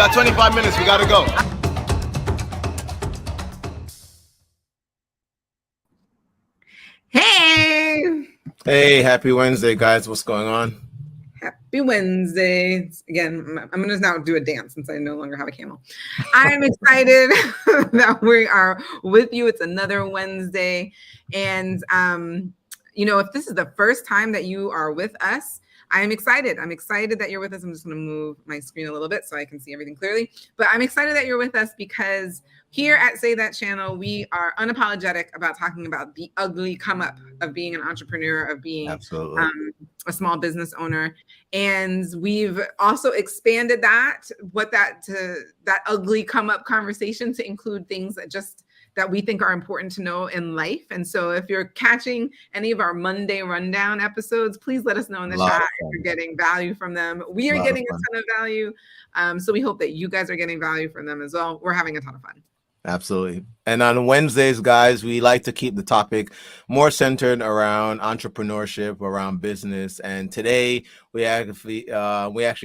got 25 minutes. We got to go. Hey! Hey, happy Wednesday, guys. What's going on? Happy Wednesday. Again, I'm going to now do a dance since I no longer have a camel. I'm excited that we are with you. It's another Wednesday. And, if this is the first time that you are with us, I'm excited. I'm excited that you're with us. I'm just going to move my screen a little bit so I can see everything clearly. But I'm excited that you're with us because here at Say That Channel, we are unapologetic about talking about the ugly come up of being an entrepreneur, of being a small business owner. And we've also expanded that ugly come up conversation to include things that we think are important to know in life. And so if you're catching any of our Monday Rundown episodes, please let us know in the chat if you're getting value from them. We are getting a ton of value. So we hope that you guys are getting value from them as well. We're having a ton of fun. Absolutely. And on Wednesdays, guys, we like to keep the topic more centered around entrepreneurship, around business. And today we actually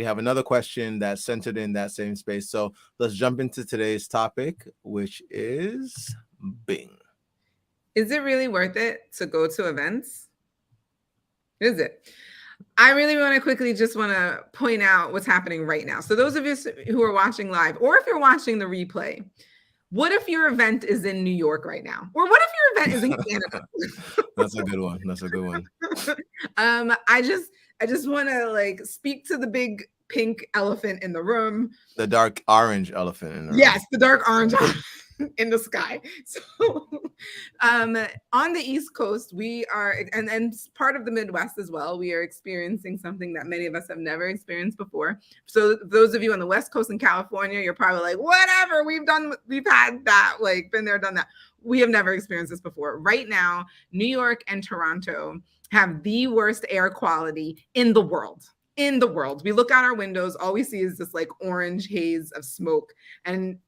have another question that's centered in that same space. So let's jump into today's topic, which is Bing. Is it really worth it to go to events? Is it? I really want to point out what's happening right now. So those of you who are watching live, or if you're watching the replay, what if your event is in New York right now? Or what if your event is in Canada? That's a good one. I just want to speak to the big pink elephant in the room. The dark orange elephant in the room. Yes, the dark orange in the sky. So on the East Coast, we are, and part of the Midwest as well, we are experiencing something that many of us have never experienced before. So those of you on the West Coast in California, you're probably like, whatever, we've had that, been there, done that. We have never experienced this before. Right now, New York and Toronto have the worst air quality in the world. We look out our windows, all we see is this orange haze of smoke. And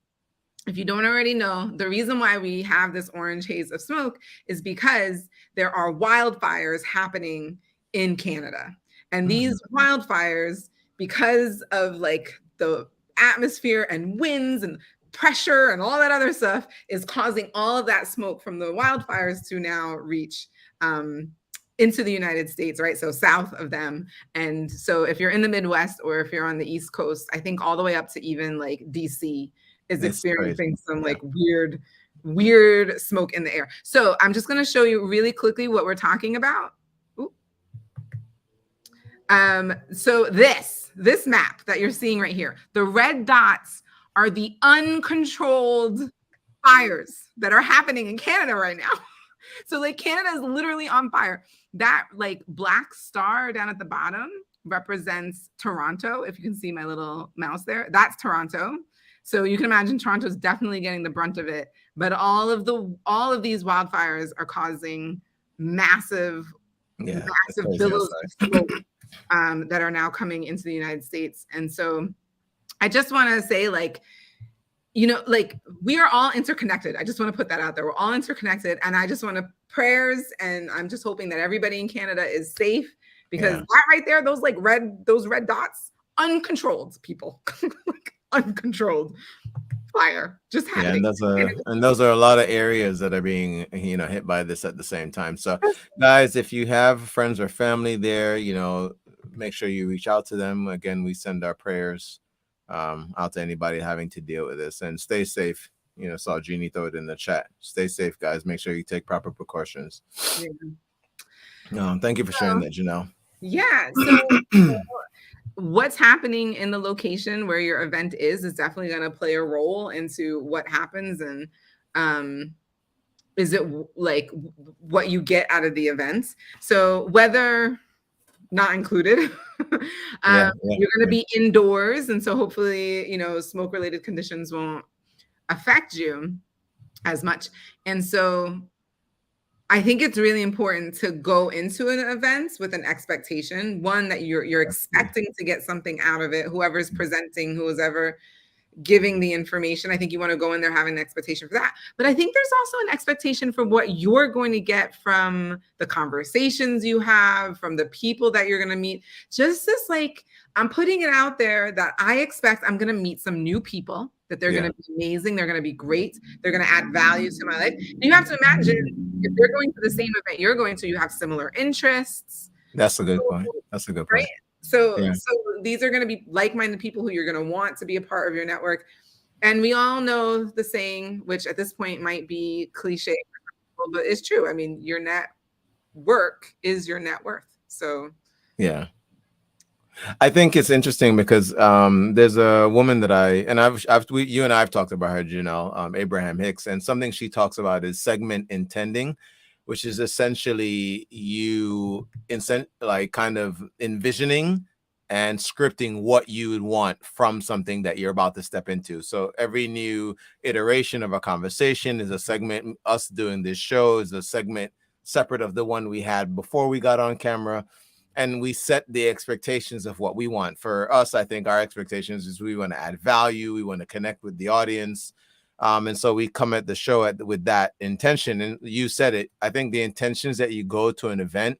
if you don't already know, the reason why we have this orange haze of smoke is because there are wildfires happening in Canada. And these wildfires, because of the atmosphere and winds and pressure and all that other stuff, is causing all of that smoke from the wildfires to now reach into the United States, right? So south of them. And so if you're in the Midwest or if you're on the East Coast, I think all the way up to even DC is experiencing some weird smoke in the air. So I'm just going to show you really quickly what we're talking about. So this map that you're seeing right here, the red dots are the uncontrolled fires that are happening in Canada right now. So Canada is literally on fire. That black star down at the bottom represents Toronto. If you can see my little mouse there, that's Toronto. So you can imagine Toronto's definitely getting the brunt of it. But all of these wildfires are causing massive billows of smoke that are now coming into the United States. And so I just want to say, we are all interconnected. I just want to put that out there. We're all interconnected. And I just want to prayers. And I'm just hoping that everybody in Canada is safe, because that right there, those red dots, uncontrolled people, uncontrolled fire just happening. And those are a lot of areas that are being, hit by this at the same time. So guys, if you have friends or family there, make sure you reach out to them. Again, we send our prayers out to anybody having to deal with this, and stay safe. Saw Jeannie throw it in the chat. Stay safe, guys. Make sure you take proper precautions. Thank you for sharing that, Janelle. Yeah. So what's happening in the location where your event is definitely going to play a role into what happens. And is it what you get out of the event? So weather not included, you're going to be indoors. And so hopefully, smoke related conditions won't affect you as much. And so I think it's really important to go into an event with an expectation, one, that you're expecting to get something out of it, whoever's presenting, whoever giving the information. I think you want to go in there having an expectation for that. But I think there's also an expectation for what you're going to get from the conversations you have, from the people that you're going to meet. Just this, like, I'm putting it out there that I expect I'm going to meet some new people, that they're going to be amazing. They're going to be great. They're going to add value to my life. And you have to imagine if they're going to the same event you're going to, you have similar interests. That's a good point. That's a good Right. point. So these are going to be like-minded people who you're going to want to be a part of your network. And we all know the saying, which at this point might be cliche, but it's true. I mean, your net work is your net worth. So yeah. I think it's interesting because there's a woman that you and I have talked about her, Janelle, Abraham Hicks, and something she talks about is segment intending, which is essentially you like kind of envisioning and scripting what you would want from something that you're about to step into. So every new iteration of a conversation is a segment. Us doing this show is a segment separate of the one we had before we got on camera. And we set the expectations of what we want. For us, I think our expectations is we want to add value. We want to connect with the audience. And so we come at the show with that intention. And you said it. I think the intentions that you go to an event,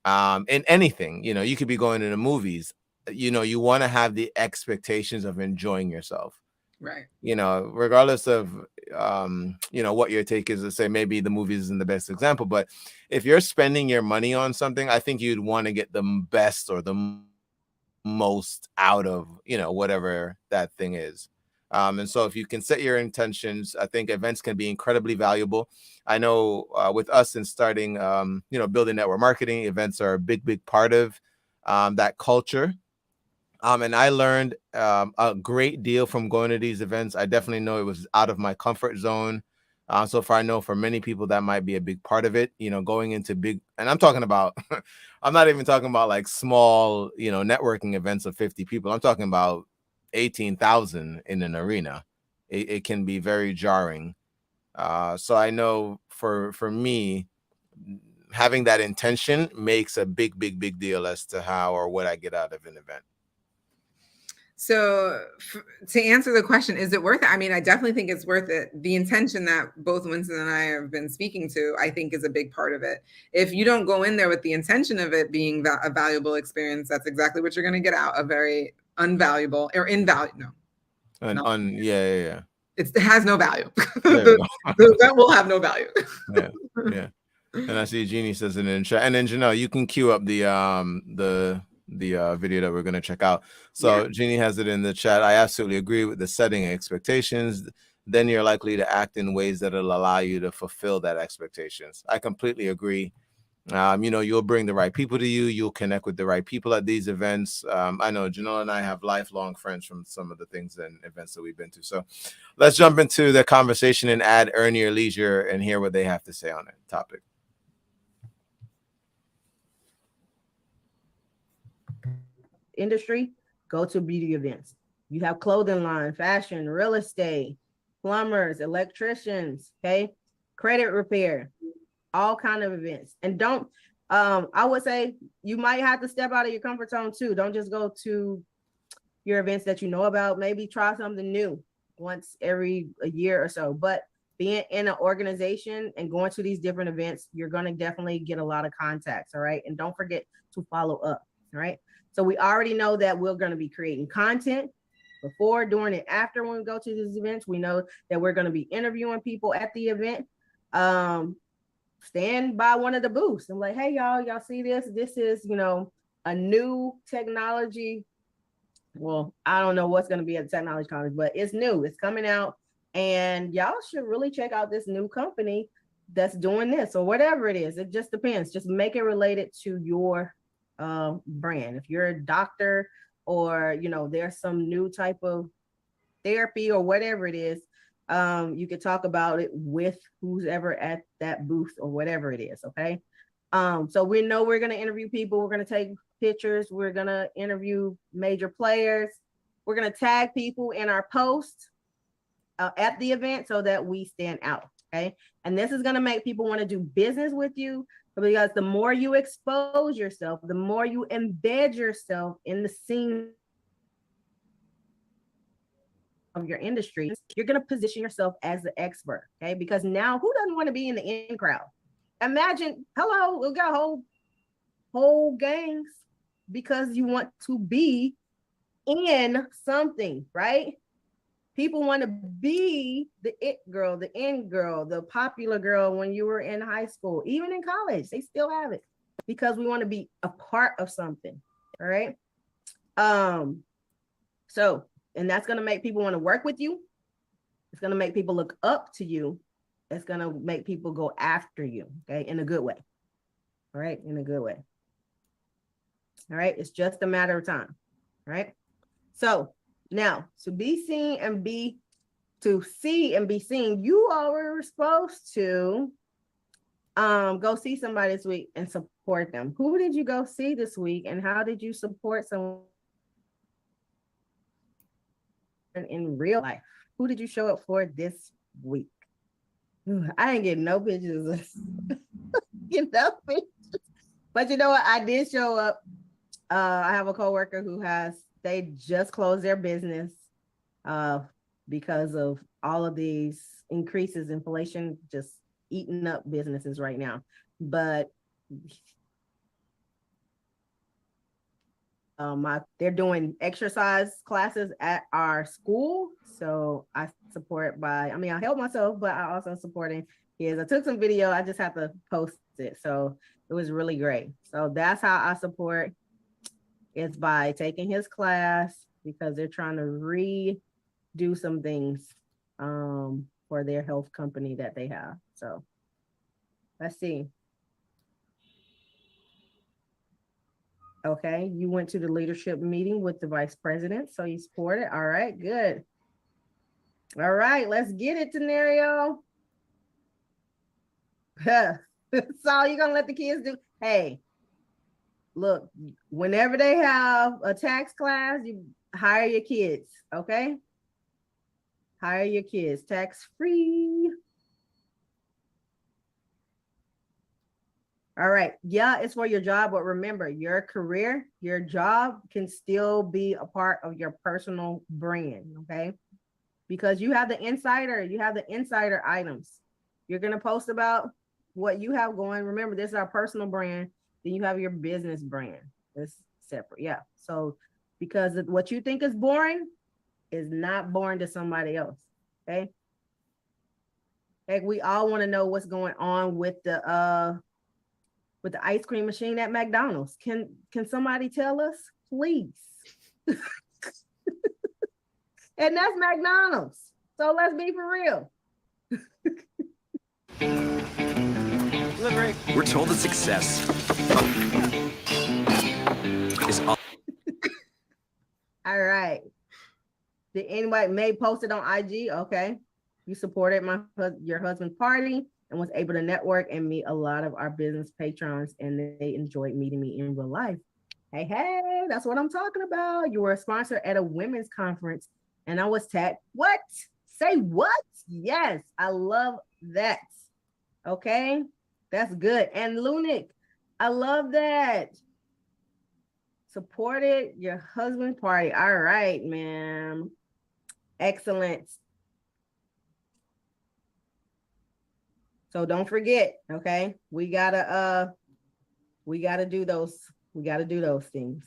in anything, you could be going to the movies, you want to have the expectations of enjoying yourself. Right. Regardless of, what your take is, to say maybe the movies isn't the best example, but if you're spending your money on something, I think you'd want to get the best or the most out of, whatever that thing is. And so if you can set your intentions, I think events can be incredibly valuable. I know with us in starting, building network marketing, events are a big part of that culture. And I learned a great deal from going to these events. I definitely know it was out of my comfort zone. So far, I know for many people that might be a big part of it, going into big, and I'm talking about, I'm not even talking about like small, networking events of 50 people. I'm talking about 18,000 in an arena. It can be very jarring. So I know for me, having that intention makes a big deal as to how or what I get out of an event. So to answer the question, is it worth it? I mean, I definitely think it's worth it. The intention that both Winston and I have been speaking to, I think, is a big part of it. If you don't go in there with the intention of it being a valuable experience, that's exactly what you're going to get out, a very unvaluable or invaluable. Yeah. It has no value. The event will have no value. Yeah. And I see Jeannie says it in chat. And then Janelle, you can queue up the video that we're going to check out. So Jeannie has it in the chat. I absolutely agree with the setting expectations. Then you're likely to act in ways that will allow you to fulfill that expectations. I completely agree. You'll bring the right people to you. You'll connect with the right people at these events. I know Janelle and I have lifelong friends from some of the things and events that we've been to. So let's jump into the conversation and add Earn Your Leisure and hear what they have to say on that topic. Industry, go to beauty events. You have clothing line, fashion, real estate, plumbers, electricians, okay, credit repair, all kind of events. And don't, I would say you might have to step out of your comfort zone too. Don't just go to your events that you know about. Maybe try something new once every a year or so. But being in an organization and going to these different events, you're going to definitely get a lot of contacts. All right. And don't forget to follow up. All right. So we already know that we're going to be creating content before, during, and after when we go to these events. We know that we're going to be interviewing people at the event. Stand by one of the booths. I'm like, hey, y'all see this? This is, a new technology. Well, I don't know what's going to be at the technology conference, but it's new. It's coming out. And y'all should really check out this new company that's doing this or whatever it is. It just depends. Just make it related to your brand. If you're a doctor or, there's some new type of therapy or whatever it is, you could talk about it with who's ever at that booth or whatever it is. Okay. So we know we're going to interview people. We're going to take pictures. We're going to interview major players. We're going to tag people in our posts at the event so that we stand out. Okay. And this is going to make people want to do business with you, because the more you expose yourself, the more you embed yourself in the scene of your industry, you're going to position yourself as the expert. Okay. Because now who doesn't want to be in the in crowd? Imagine, hello, we got whole gangs because you want to be in something, right? People want to be the it girl, the in girl, the popular girl when you were in high school, even in college, they still have it because we want to be a part of something. All right. So, and that's going to make people want to work with you. It's going to make people look up to you. It's going to make people go after you. Okay. In a good way. All right. In a good way. All right. It's just a matter of time. Right. So now to see and be seen, you all were supposed to go see somebody this week and support them. Who did you go see this week and how did you support someone in real life? Who did you show up for this week? I didn't get no pictures. But you know what? I did show up. I have a coworker who they just closed their business because of all of these increases, inflation just eating up businesses right now. But they're doing exercise classes at our school. So I support I help myself, but I also supporting his. I took some video. I just have to post it. So it was really great. So that's how I support. It's by taking his class because they're trying to redo some things for their health company that they have. So let's see. Okay, you went to the leadership meeting with the vice president, so you supported. All right, good. All right, let's get it, Tenario. So you're gonna let the kids do? Hey, look, whenever they have a tax class, you hire your kids, okay? Hire your kids, tax free. All right. Yeah, it's for your job, but remember, your career, your job can still be a part of your personal brand, okay? Because you have the insider items. You're going to post about what you have going. Remember, this is our personal brand. Then you have your business brand. It's separate. Yeah. So because what you think is boring is not boring to somebody else, okay? Heck, we all want to know what's going on with the ice cream machine at McDonald's. Can somebody tell us, please? And that's McDonald's. So let's be for real. We're told that success is all. All right. Did anybody may post it on IG? Okay. You supported your husband's party and was able to network and meet a lot of our business patrons, and they enjoyed meeting me in real life. Hey, that's what I'm talking about. You were a sponsor at a women's conference, and I was tagged. What? Say what? Yes, I love that. Okay, that's good. And Lunik, I love that. Supported your husband's party. All right, man. Excellent. So don't forget, okay? We gotta do those things.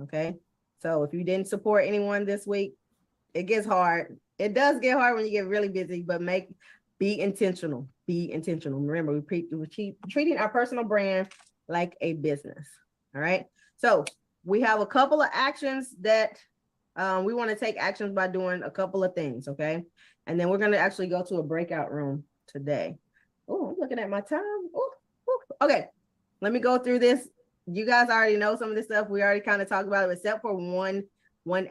Okay. So if you didn't support anyone this week, it gets hard. It does get hard when you get really busy, but be intentional. Be intentional. Remember, we're treating our personal brand like a business. All right. So we have a couple of actions that we want to take actions by doing a couple of things. Okay. And then we're going to actually go to a breakout room today. Oh, I'm looking at my time. Ooh. Okay. Let me go through this. You guys already know some of this stuff. We already kind of talked about it, except for one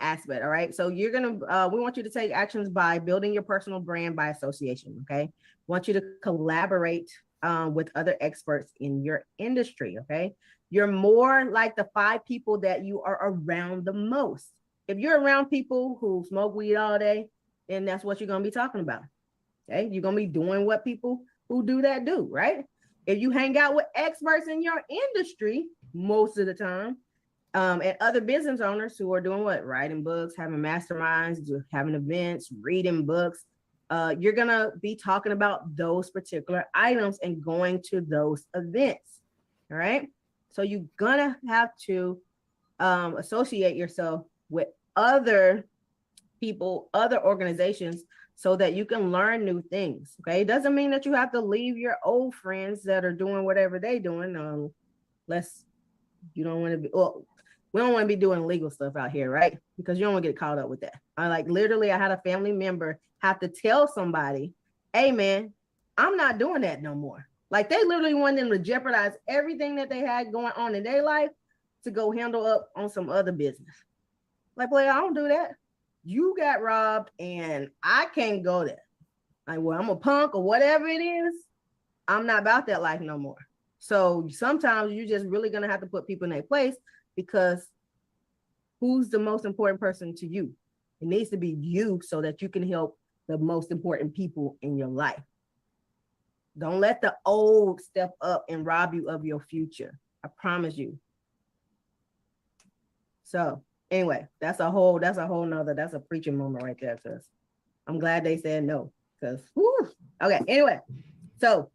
aspect. All right. So we want you to take actions by building your personal brand by association. Okay. Want you to collaborate with other experts in your industry. Okay. You're more like the 5 people that you are around the most. If you're around people who smoke weed all day, then that's what you're going to be talking about. Okay. You're going to be doing what people who do that do, right? If you hang out with experts in your industry most of the time, And other business owners who are doing what? Writing books, having masterminds, having events, reading books. You're going to be talking about those particular items and going to those events. All right. So you're going to have to associate yourself with other people, other organizations, so that you can learn new things. Okay. It doesn't mean that you have to leave your old friends that are doing whatever they're doing. Unless you don't want to be, well, we don't want to be doing legal stuff out here, right? Because you don't want to get caught up with that. I had a family member have to tell somebody, hey man, I'm not doing that no more. Like they literally wanted them to jeopardize everything that they had going on in their life to go handle up on some other business. Like, boy, I don't do that. You got robbed and I can't go there. Like, well, I'm a punk or whatever it is. I'm not about that life no more. So sometimes you're just really going to have to put people in their place, because who's the most important person to you? It needs to be you, so that you can help the most important people in your life. Don't let the old step up and rob you of your future. I promise you. So anyway, that's a preaching moment right there. Cause I'm glad they said no. Cause okay. Anyway, so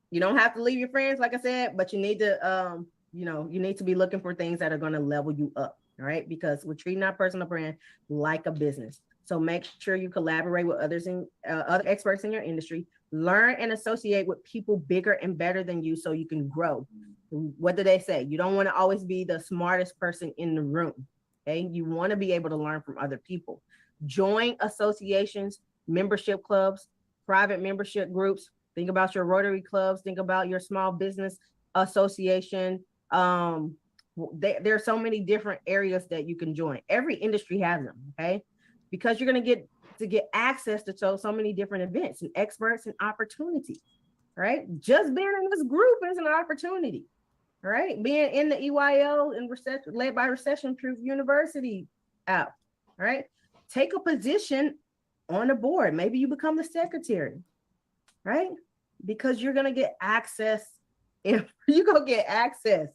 you don't have to leave your friends, like I said, but you need to you need to be looking for things that are going to level you up. All right. Because we're treating our personal brand like a business. So make sure you collaborate with others in other experts in your industry. Learn and associate with people bigger and better than you, so you can grow. What do they say? You don't want to always be the smartest person in the room. Okay. You want to be able to learn from other people. Join associations, membership clubs, private membership groups. Think about your Rotary clubs. Think about your small business association. There are so many different areas that you can join. Every industry has them. Okay. Because you're going to get access to so many different events and experts and opportunities. Right. Just being in this group is an opportunity. All right. Being in the EYL and led by Recession Proof University app. All right. Take a position on the board. Maybe you become the secretary. Right. Because you're going to get access. If you're going to get access,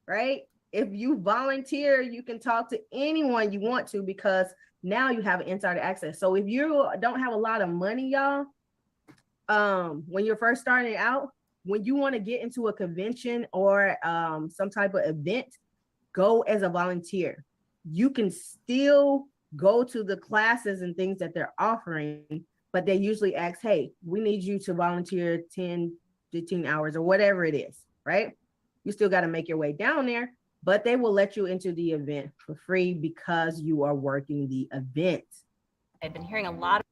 right? If you volunteer, you can talk to anyone you want to, because now you have insider access. So if you don't have a lot of money, y'all, when you're first starting out, when you want to get into a convention or some type of event, go as a volunteer. You can still go to the classes and things that they're offering, but they usually ask, hey, we need you to volunteer 10, 15 hours or whatever it is, right? You still got to make your way down there, but they will let you into the event for free because you are working the event. I've been hearing a lot of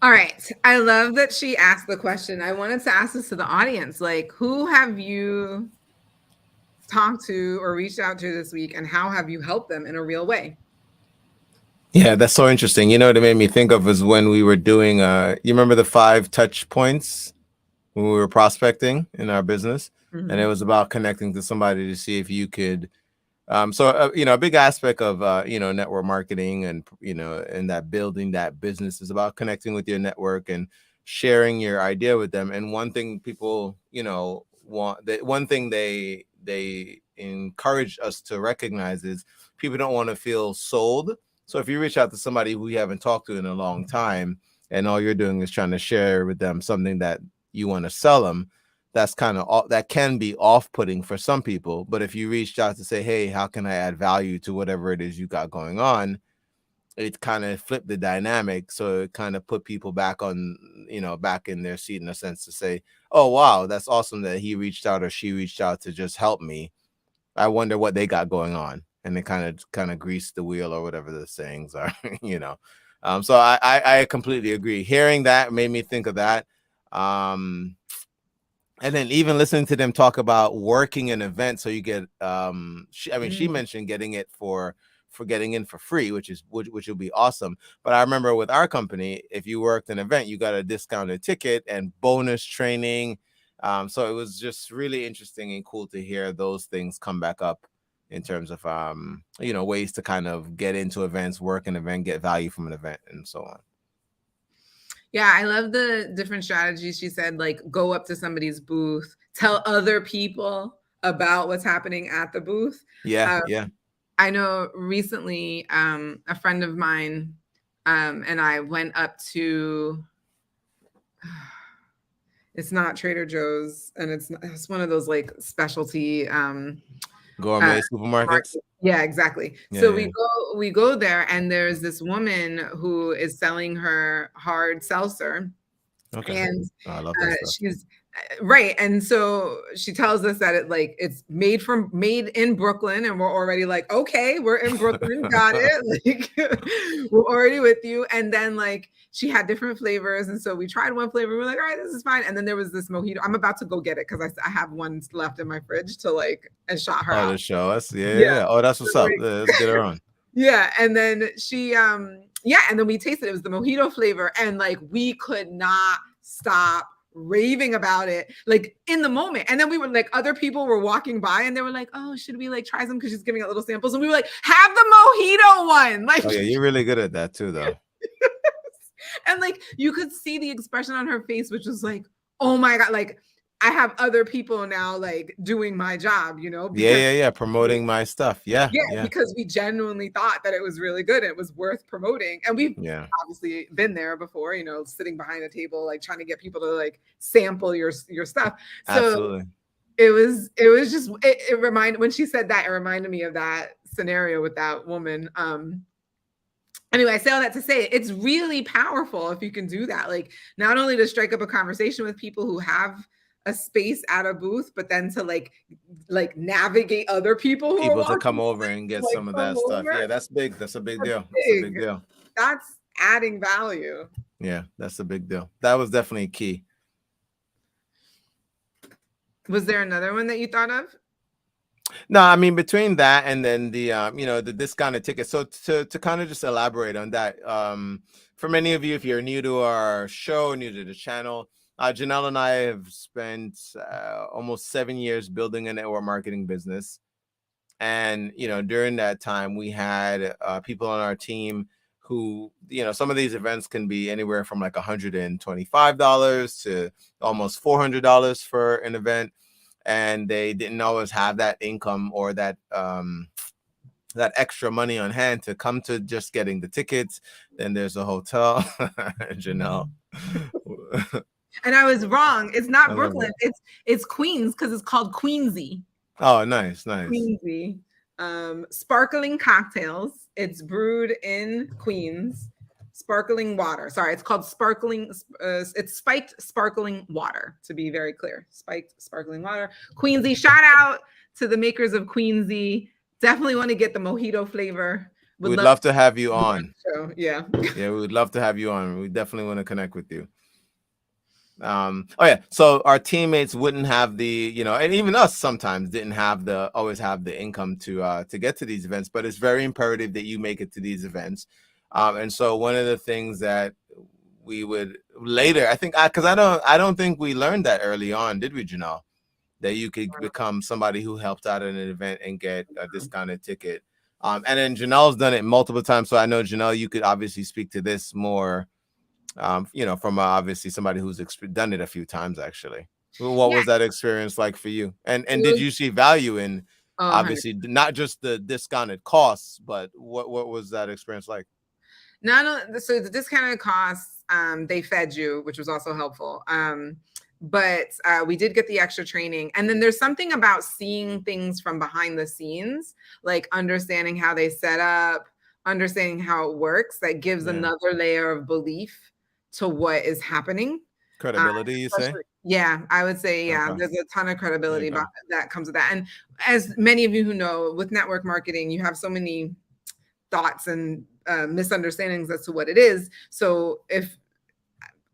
All right. I love that she asked the question. I wanted to ask this to the audience. Like, who have you talked to or reached out to this week, and how have you helped them in a real way? Yeah, that's so interesting. You know what it made me think of is when we were doing you remember the 5 touch points when we were prospecting in our business? Mm-hmm. And it was about connecting to somebody to see if you could a big aspect of network marketing and and that building that business is about connecting with your network and sharing your idea with them. And one thing people one thing they encourage us to recognize is people don't want to feel sold. So if you reach out to somebody who you haven't talked to in a long time and all you're doing is trying to share with them something that you want to sell them, that's that can be off-putting for some people. But if you reached out to say, hey, how can I add value to whatever it is you got going on, it kind of flipped the dynamic. So it kind of put people back back in their seat in a sense to say, oh wow, that's awesome that he reached out or she reached out to just help me. I wonder what they got going on. And it kind of greased the wheel or whatever the sayings are. So I completely agree. Hearing that made me think of that. And then even listening to them talk about working an event, so you get she mentioned getting it for getting in for free, which will be awesome. But I remember with our company, if you worked an event, you got a discounted ticket and bonus training. So it was just really interesting and cool to hear those things come back up in terms of ways to kind of get into events, work an event, get value from an event, and so on. Yeah, I love the different strategies. She said, like, go up to somebody's booth, tell other people about what's happening at the booth. Yeah, Um, yeah. I know recently, a friend of mine and I went up to, it's not Trader Joe's, and it's one of those like specialty Gourmet supermarkets. yeah, exactly. Yeah, So yeah. we go there, and there's this woman who is selling her hard seltzer, Okay. and Oh, I love that stuff. she's right. And so she tells us that it's made in Brooklyn, and we're already like, okay, we're in Brooklyn, got it. Like we're already with you. And then like she had different flavors, and so we tried one flavor. We're like, all right, this is fine. And then there was this mojito. I'm about to go get it because I have one left in my fridge to like and shot her Oh, out. to show us. Yeah, Yeah. yeah. Oh, that's what's up. Let's get her on. Yeah, and then she yeah, and then we tasted it. It was the mojito flavor, and like we could not stop raving about it like in the moment. And then we were like, other people were walking by and they were like, oh, should we like try some, because she's giving out little samples, and we were like, have the mojito one. Like, Oh yeah, you're really good at that too, though. and like you could see the expression on her face, which was like, oh my god, like I have other people now like doing my job, you know? Yeah. Promoting my stuff. Yeah. Because we genuinely thought that it was really good. It was worth promoting. And we've obviously been there before, you know, sitting behind a table, like trying to get people to like sample your stuff. So Absolutely. it was just, it reminded, when she said that, it reminded me of that scenario with that woman. Anyway, I say all that to say it's really powerful if you can do that. Like not only to strike up a conversation with people who have a space at a booth, but then to like navigate other people to come over and get some of that stuff. Yeah, that's big. That's a big deal. That's a big deal. That's adding value. Yeah, that's a big deal. That was definitely key. Was there another one that you thought of? No, I mean between that and then the the discounted ticket. So to kind of just elaborate on that, for many of you, if you're new to our show, new to the channel, Janelle and I have spent almost 7 years building a network marketing business. And, during that time, we had people on our team who, some of these events can be anywhere from like $125 to almost $400 for an event. And they didn't always have that income or that that extra money on hand to come to just getting the tickets. Then there's a hotel. Janelle. And I was wrong. It's not Brooklyn. It's Queens, because it's called Queensy. Oh, nice. Queensy. Sparkling cocktails. It's brewed in Queens. Sparkling water. Sorry, it's called sparkling. It's spiked sparkling water, to be very clear. Spiked sparkling water. Queensy. Shout out to the makers of Queensy. Definitely want to get the mojito flavor. We'd love to have you on. Yeah. Yeah, we would love to have you on. We definitely want to connect with you. So our teammates wouldn't have the, and even us sometimes didn't always have the income to get to these events, but it's very imperative that you make it to these events. And so one of the things that we would later, I think, because I don't think we learned that early on, did we, Janelle? That you could become somebody who helped out at an event and get a discounted ticket. And then Janelle's done it multiple times. So I know, Janelle, you could obviously speak to this more, from obviously somebody who's done it a few times, actually. What was that experience like for you? And did you see value in, obviously, not just the discounted costs, but what was that experience like? So the discounted costs, they fed you, which was also helpful. But we did get the extra training. And then there's something about seeing things from behind the scenes, like understanding how they set up, understanding how it works, that gives another layer of belief to what is happening. Credibility, you say? Yeah, I would say, yeah, there's a ton of credibility that comes with that. And as many of you who know, with network marketing, you have so many thoughts and misunderstandings as to what it is. So if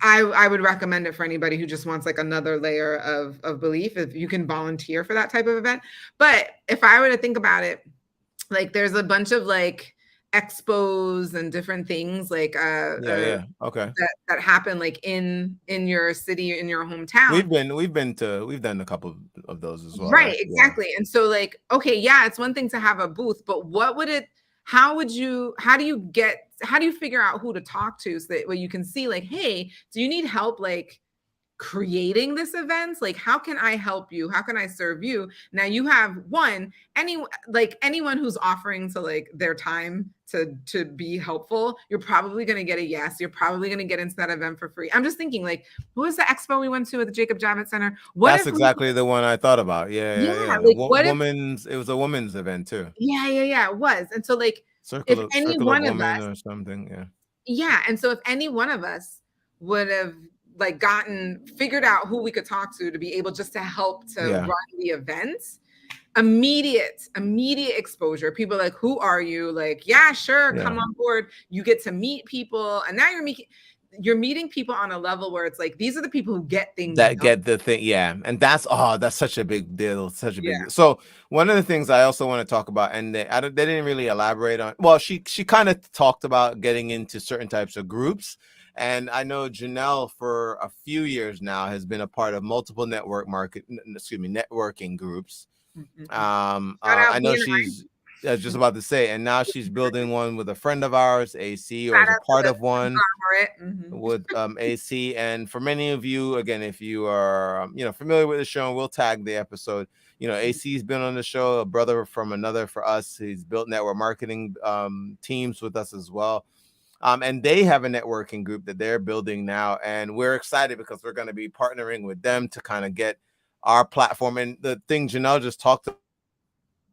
I would recommend it for anybody who just wants like another layer of belief, if you can volunteer for that type of event. But if I were to think about it, like there's a bunch of like expos and different things like okay, that happen like in your city, in your hometown. We've done a couple of those as well. Right, exactly. And so like, okay, yeah, it's one thing to have a booth, but how do you figure out who to talk to so that way you can see like, hey, do you need help like creating this event? Like, how can I help you? How can I serve you? Now you have anyone who's offering to like their time to be helpful, you're probably going to get a yes. You're probably going to get into that event for free. I'm just thinking like, what was the expo we went to at the Jacob Javits Center? That's exactly the one I thought about. Yeah, Yeah. like It was a women's event too. Yeah, it was. And so like if any Circle one of of Women us, or something. Yeah. yeah, and so if any one of us would have like figured out who we could talk to be able just to help to run the events, immediate exposure. People are like, who are you? Like, yeah, sure, come on board. You get to meet people, and now you're meeting people on a level where it's like, these are the people who get things that done. get the thing. Yeah. And that's such a big deal. Such a big deal. So one of the things I also want to talk about, and they didn't really elaborate on, well, she kind of talked about getting into certain types of groups. And I know Janelle for a few years now has been a part of multiple networking groups. I know she's just about to say, and now she's building one with a friend of ours, AC, or is a part of one with AC. And for many of you, again, if you are familiar with the show, and we'll tag the episode. AC's been on the show, a brother from another for us. He's built network marketing teams with us as well. And they have a networking group that they're building now. And we're excited because we're going to be partnering with them to kind of get our platform. And the thing Janelle just talked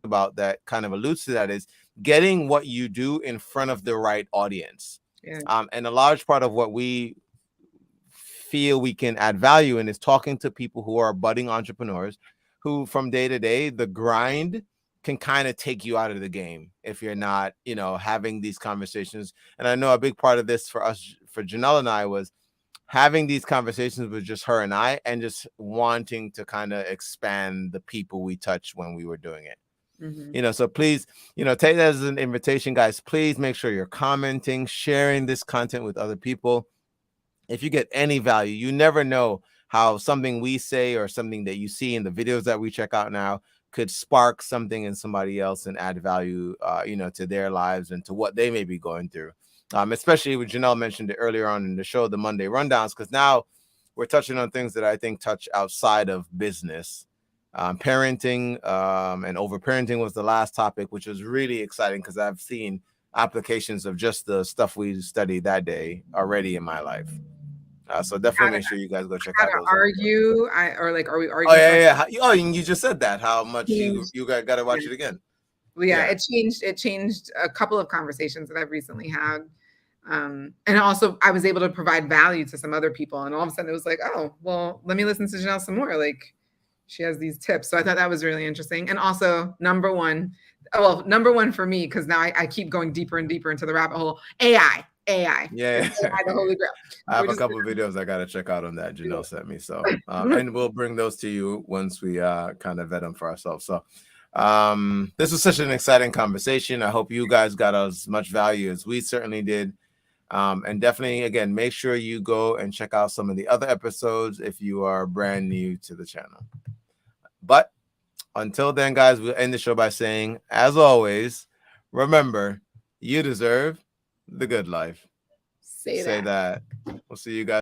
about that kind of alludes to that is getting what you do in front of the right audience. And a large part of what we feel we can add value in is talking to people who are budding entrepreneurs who from day to day, the grind can kind of take you out of the game if you're not, having these conversations. And I know a big part of this for us, for Janelle and I, was having these conversations with just her and I, and just wanting to kind of expand the people we touch when we were doing it. So please, take that as an invitation, guys. Please make sure you're commenting, sharing this content with other people. If you get any value, you never know how something we say or something that you see in the videos that we check out now could spark something in somebody else and add value, to their lives and to what they may be going through. Especially when Janelle mentioned it earlier on in the show, the Monday rundowns, because now we're touching on things that I think touch outside of business. Parenting and overparenting was the last topic, which was really exciting because I've seen applications of just the stuff we studied that day already in my life. So definitely make sure you guys go check out those. Are we arguing? Oh yeah. You just said that. How much you got to watch it again? Well, yeah, it changed a couple of conversations that I've recently had. And also I was able to provide value to some other people, and all of a sudden it was like, oh, well, let me listen to Janelle some more. Like, she has these tips. So I thought that was really interesting. And also number one for me, because now I keep going deeper and deeper into the rabbit hole, AI. Yeah. AI, the holy grail. I have a couple of videos I got to check out on that Janelle sent me. So, and we'll bring those to you once we kind of vet them for ourselves. So this was such an exciting conversation. I hope you guys got as much value as we certainly did. And definitely, again, make sure you go and check out some of the other episodes if you are brand new to the channel. But until then, guys, we'll end the show by saying, as always, remember, you deserve the good life. Say that. We'll see you guys.